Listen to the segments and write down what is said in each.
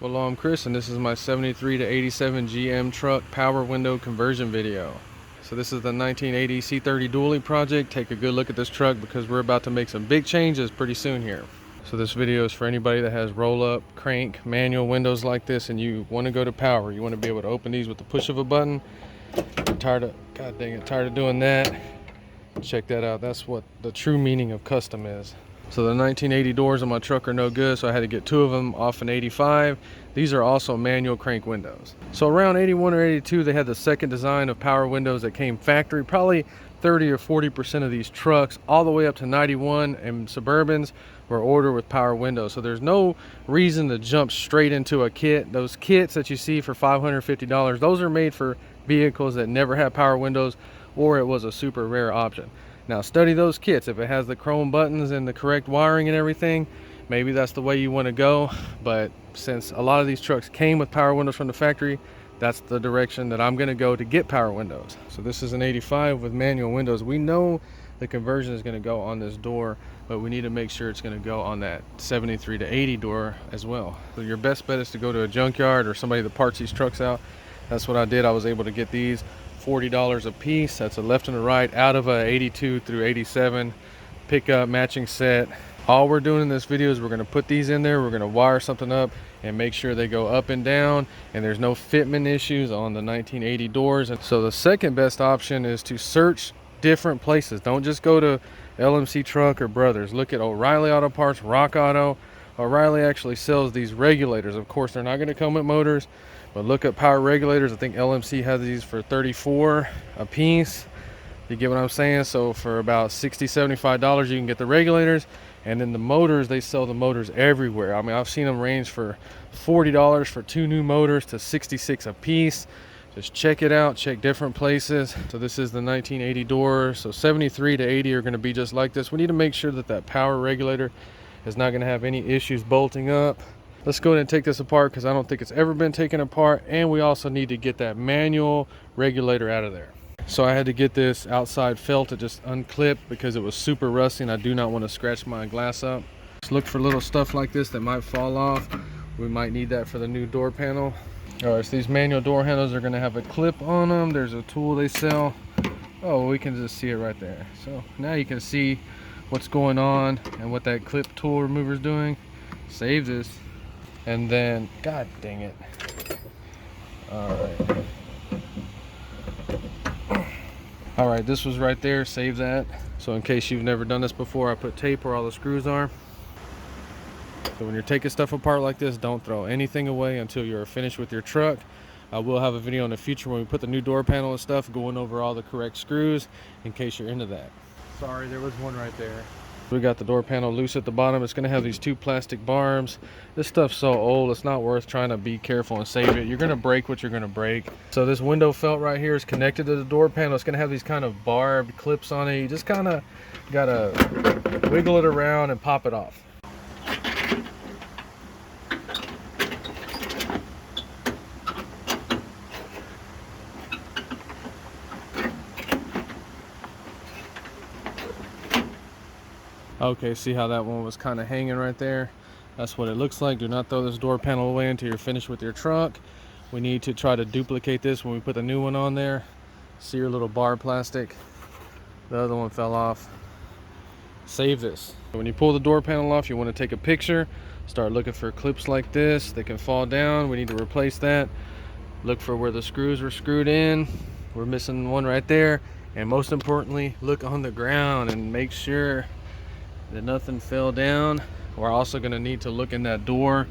Hello, I'm Chris, and this is my 73 to 87 GM truck power window conversion video. So this is the 1980 C30 dually project. Take a good look at this truck because we're about to make some big changes pretty soon here. So this video is for anybody that has roll-up, crank, manual windows like this, and you want to go to power. You want to be able to open these with the push of a button. Tired of doing that. Check that out. That's what the true meaning of custom is. So the 1980 doors on my truck are no good, so I had to get two of them off an 85. These are also manual crank windows. So around 81 or 82, they had the second design of power windows that came factory. Probably 30 or 40% of these trucks, all the way up to 91 and Suburbans, were ordered with power windows. So there's no reason to jump straight into a kit. Those kits that you see for $550, those are made for vehicles that never had power windows, or it was a super rare option. Now study those kits. If it has the chrome buttons and the correct wiring and everything, maybe that's the way you want to go. But since a lot of these trucks came with power windows from the factory, that's the direction that I'm going to go to get power windows. So this is an 85 with manual windows. We know the conversion is going to go on this door, but we need to make sure it's going to go on that 73 to 80 door as well. So your best bet is to go to a junkyard or somebody that parts these trucks out. That's what I did. I was able to get these $40 a piece. That's a left and a right out of a 82 through 87 pickup matching set. All we're doing in this video is we're going to put these in there. We're going to wire something up and make sure they go up and down, and there's no fitment issues on the 1980 doors. And so the second best option is to search different places. Don't just go to LMC Truck or Brothers. Look at O'Reilly Auto Parts, Rock Auto. O'Reilly actually sells these regulators. Of course, they're not going to come with motors, but look at power regulators. I think LMC has these for $34 a piece. You get what I'm saying? So for about $60, $75, you can get the regulators. And then the motors, they sell the motors everywhere. I mean, I've seen them range for $40 for two new motors to $66 a piece. Just check it out, check different places. So this is the 1980 door. So 73 to 80 are going to be just like this. We need to make sure that that power regulator is not going to have any issues bolting up. Let's go ahead and take this apart because I don't think it's ever been taken apart, and we also need to get that manual regulator out of there. So I had to get this outside felt to just unclip because it was super rusty and I do not want to scratch my glass up. Just look for little stuff like this that might fall off. We might need that for the new door panel. All right, so these manual door handles are going to have a clip on them. There's a tool they sell. Oh, we can just see it right there. So now you can see what's going on and what that clip tool remover is doing. Save this. And then, god dang it. All right, this was right there. Save that. So in case you've never done this before, I put tape where all the screws are. So when you're taking stuff apart like this, don't throw anything away until you're finished with your truck. I will have a video in the future when we put the new door panel and stuff, going over all the correct screws in case you're into that. Sorry, there was one right there. We got the door panel loose at the bottom. It's going to have these two plastic barbs. This stuff's so old, it's not worth trying to be careful and save it. You're going to break what you're going to break. So this window felt right here is connected to the door panel. It's going to have these kind of barbed clips on it. You just kind of got to wiggle it around and pop it off. Okay, see how that one was kind of hanging right there? That's what it looks like. Do not throw this door panel away until you're finished with your truck. We need to try to duplicate this when we put the new one on there. See your little bar plastic? The other one fell off. Save this. When you pull the door panel off, you want to take a picture. Start looking for clips like this. They can fall down. We need to replace that. Look for where the screws were screwed in. We're missing one right there. And most importantly, look on the ground and make sure that nothing fell down. We're also going to need to look in that door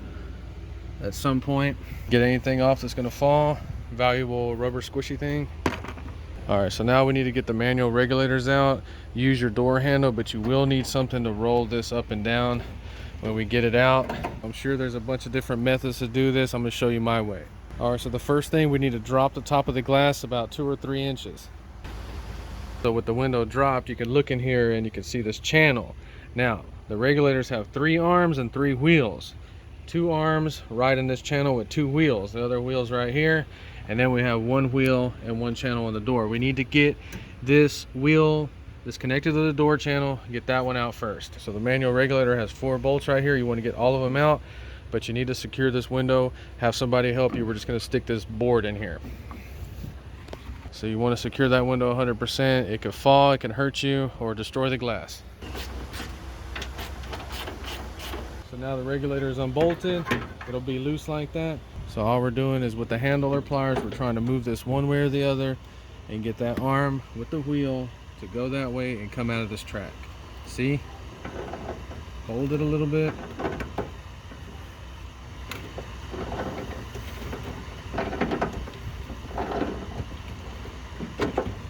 at some point. Get anything off that's going to fall. Valuable rubber squishy thing. All right, so now we need to get the manual regulators out. Use your door handle, but you will need something to roll this up and down when we get it out. I'm sure there's a bunch of different methods to do this. I'm going to show you my way. All right, so the first thing, we need to drop the top of the glass about 2 or 3 inches. So with the window dropped, you can look in here and you can see this channel. Now, the regulators have 3 arms and 3 wheels. 2 arms right in this channel with 2 wheels. The other wheel's right here. And then we have 1 wheel and 1 channel on the door. We need to get this wheel that's connected to the door channel, get that one out first. So the manual regulator has 4 bolts right here. You want to get all of them out. but you need to secure this window, have somebody help you. We're just going to stick this board in here. So you want to secure that window 100%. It could fall, it can hurt you, or destroy the glass. So now the regulator is unbolted. It'll be loose like that. So all we're doing is with the handle or pliers, we're trying to move this one way or the other and get that arm with the wheel to go that way and come out of this track. See? Hold it a little bit.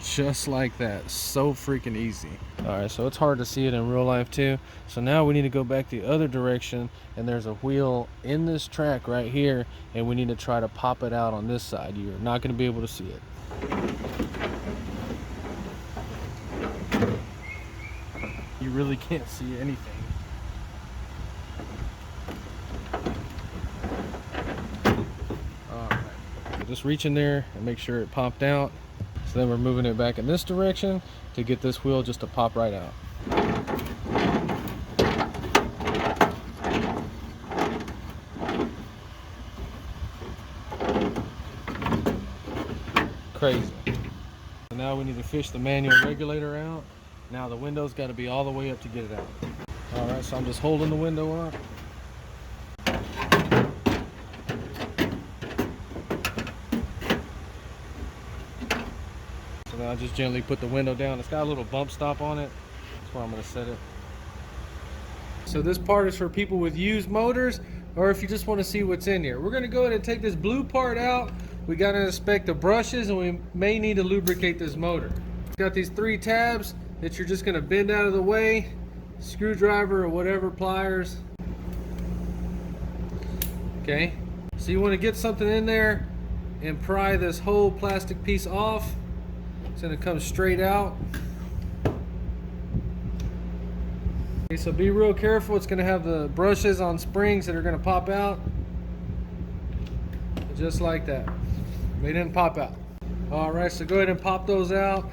Just like that. So freaking easy. Alright, so it's hard to see it in real life too. So now we need to go back the other direction, and there's a wheel in this track right here, and we need to try to pop it out on this side. You're not going to be able to see it. You really can't see anything. Alright, so just reach in there and make sure it popped out. So then we're moving it back in this direction to get this wheel just to pop right out. Crazy. So now we need to fish the manual regulator out. Now the window's got to be all the way up to get it out. Alright, so I'm just holding the window up. So now I just gently put the window down. It's got a little bump stop on it. That's where I'm going to set it. So this part is for people with used motors, or if you just want to see what's in here. We're going to go ahead and take this blue part out. We got to inspect the brushes, and we may need to lubricate this motor. Got these 3 tabs that you're just going to bend out of the way. Screwdriver or whatever, pliers. Okay, so you want to get something in there and pry this whole plastic piece off. It's going to come straight out. Okay, so be real careful. It's going to have the brushes on springs that are going to pop out. Just like that. They didn't pop out. Alright, so go ahead and pop those out.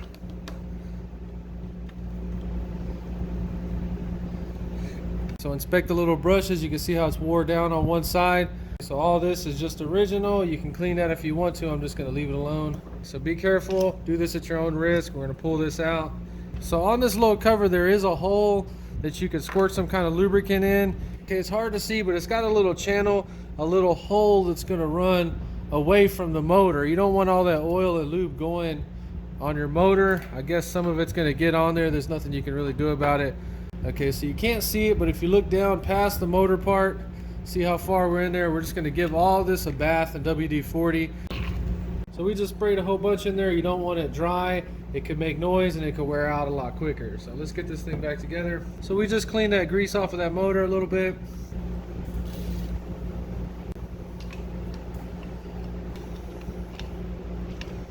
So inspect the little brushes. You can see how it's wore down on one side. So all this is just original. You can clean that if you want to. I'm just going to leave it alone. So be careful. Do this at your own risk. We're going to pull this out. So on this little cover, there is a hole that you can squirt some kind of lubricant in. Okay, it's hard to see, but it's got a little channel, a little hole that's going to run away from the motor. You don't want all that oil and lube going on your motor. I guess some of it's going to get on there. There's nothing you can really do about it. Okay, so you can't see it, but if you look down past the motor part, see how far we're in there. We're just going to give all this a bath in WD-40. So we just sprayed a whole bunch in there. You don't want it dry. It could make noise and it could wear out a lot quicker. So let's get this thing back together. So we just cleaned that grease off of that motor a little bit.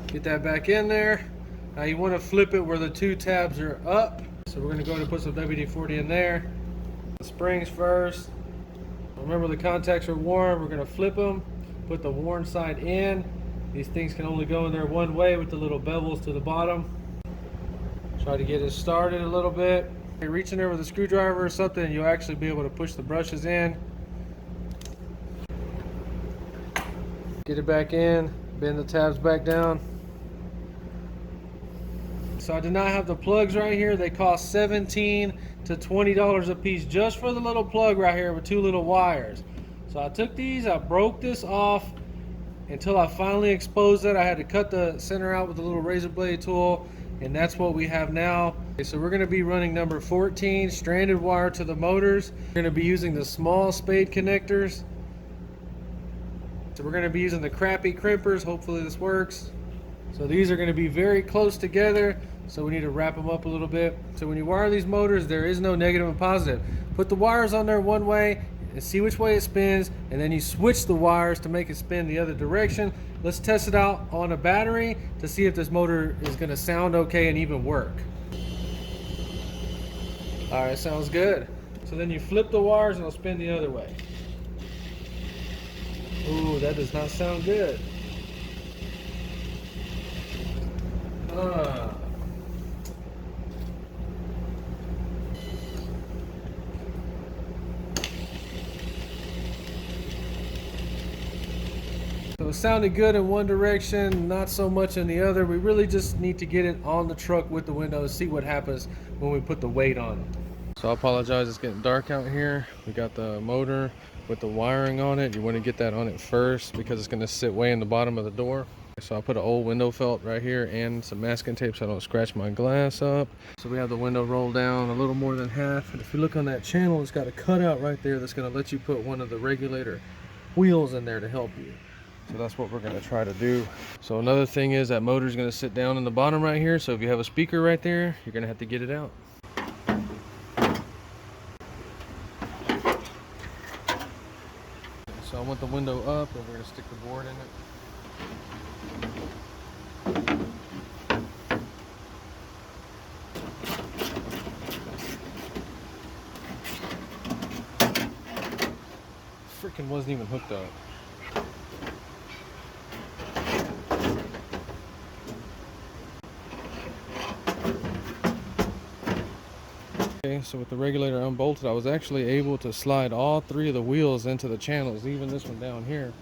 Get that back in there. Now you want to flip it where the 2 tabs are up. So we're going to go ahead and put some WD-40 in there. The springs first. Remember, the contacts are worn. We're going to flip them, put the worn side in. These things can only go in there one way with the little bevels to the bottom. Try to get it started a little bit. You reach in there with a screwdriver or something, and you'll actually be able to push the brushes in. Get it back in, bend the tabs back down. So I did not have the plugs right here. They cost $17 to $20 a piece just for the little plug right here with 2 little wires. So I took these, I broke this off until I finally exposed it. I had to cut the center out with a little razor blade tool, and that's what we have now. Okay, so we're going to be running number 14 stranded wire to the motors. We're going to be using the small spade connectors. So we're going to be using the crappy crimpers. Hopefully this works. So these are going to be very close together, so we need to wrap them up a little bit. So when you wire these motors, there is no negative and positive. Put the wires on there one way and see which way it spins, and then you switch the wires to make it spin the other direction. Let's test it out on a battery to see if this motor is going to sound okay and even work. Alright, sounds good. So then you flip the wires and it'll spin the other way. Ooh, that does not sound good. was sounding good in one direction, not so much in the other. We really just need to get it on the truck with the windows, see what happens when we put the weight on it. So I apologize, it's getting dark out here. We got the motor with the wiring on it. You want to get that on it first because it's going to sit way in the bottom of the door. So I put an old window felt right here and some masking tape so I don't scratch my glass up. So we have the window rolled down a little more than half. And if you look on that channel, it's got a cutout right there that's going to let you put one of the regulator wheels in there to help you. So that's what we're going to try to do. So another thing is that motor is going to sit down in the bottom right here. So if you have a speaker right there, you're going to have to get it out. So I want the window up and we're going to stick the board in it. Freaking wasn't even hooked up. Okay, so with the regulator unbolted, I was actually able to slide all three of the wheels into the channels, even this one down here.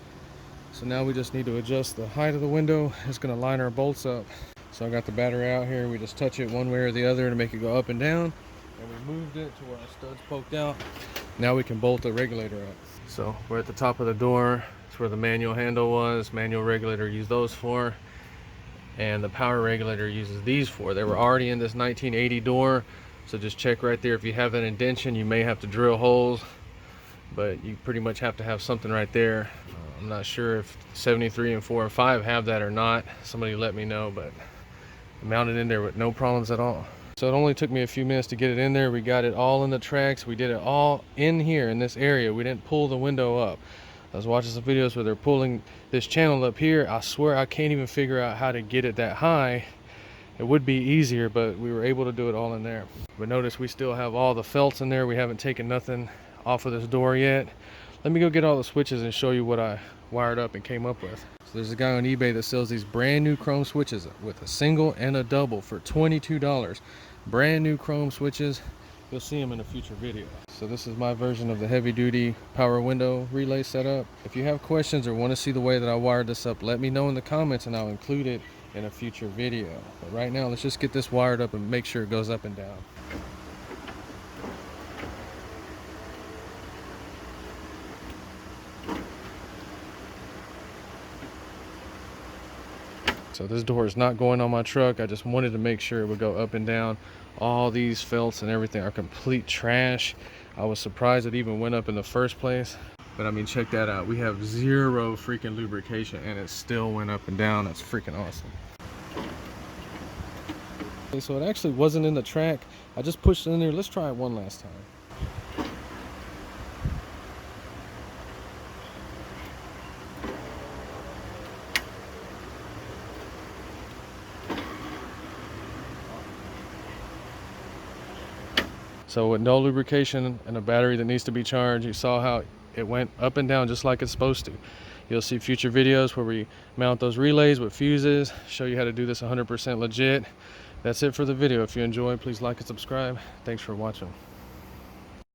So now we just need to adjust the height of the window. It's going to line our bolts up. So I got the battery out here. We just touch it one way or the other to make it go up and down. And we moved it to where our studs poked out. Now we can bolt the regulator up. So we're at the top of the door. It's where the manual handle was. Manual regulator used those for. And the power regulator uses these for. They were already in this 1980 door. So just check right there. If you have an indentation, you may have to drill holes. But you pretty much have to have something right there. I'm not sure if 73 and 4 and 5 have that or not. Somebody let me know, but I mounted in there with no problems at all. So it only took me a few minutes to get it in there. We got it all in the tracks. We did it all in here in this area. We didn't pull the window up. I was watching some videos where they're pulling this channel up here. I swear I can't even figure out how to get it that high. It would be easier, but we were able to do it all in there. But notice we still have all the felts in there. We haven't taken nothing off of this door yet. Let me go get all the switches and show you what I wired up and came up with. So there's a guy on eBay that sells these brand new chrome switches with a single and a double for $22. Brand new chrome switches. You'll see them in a future video. So this is my version of the heavy duty power window relay setup. If you have questions or want to see the way that I wired this up, let me know in the comments and I'll include it in a future video. But right now, let's just get this wired up and make sure it goes up and down. So this door is not going on my truck. I just wanted to make sure it would go up and down. All these felts and everything are complete trash. I was surprised it even went up in the first place. But I mean, check that out. We have zero freaking lubrication and it still went up and down. That's freaking awesome. Okay, so it actually wasn't in the track. I just pushed it in there. Let's try it one last time. So with no lubrication and a battery that needs to be charged, you saw how it went up and down just like it's supposed to. You'll see future videos where we mount those relays with fuses, show you how to do this 100% legit. That's it for the video. If you enjoyed, please like and subscribe. Thanks for watching.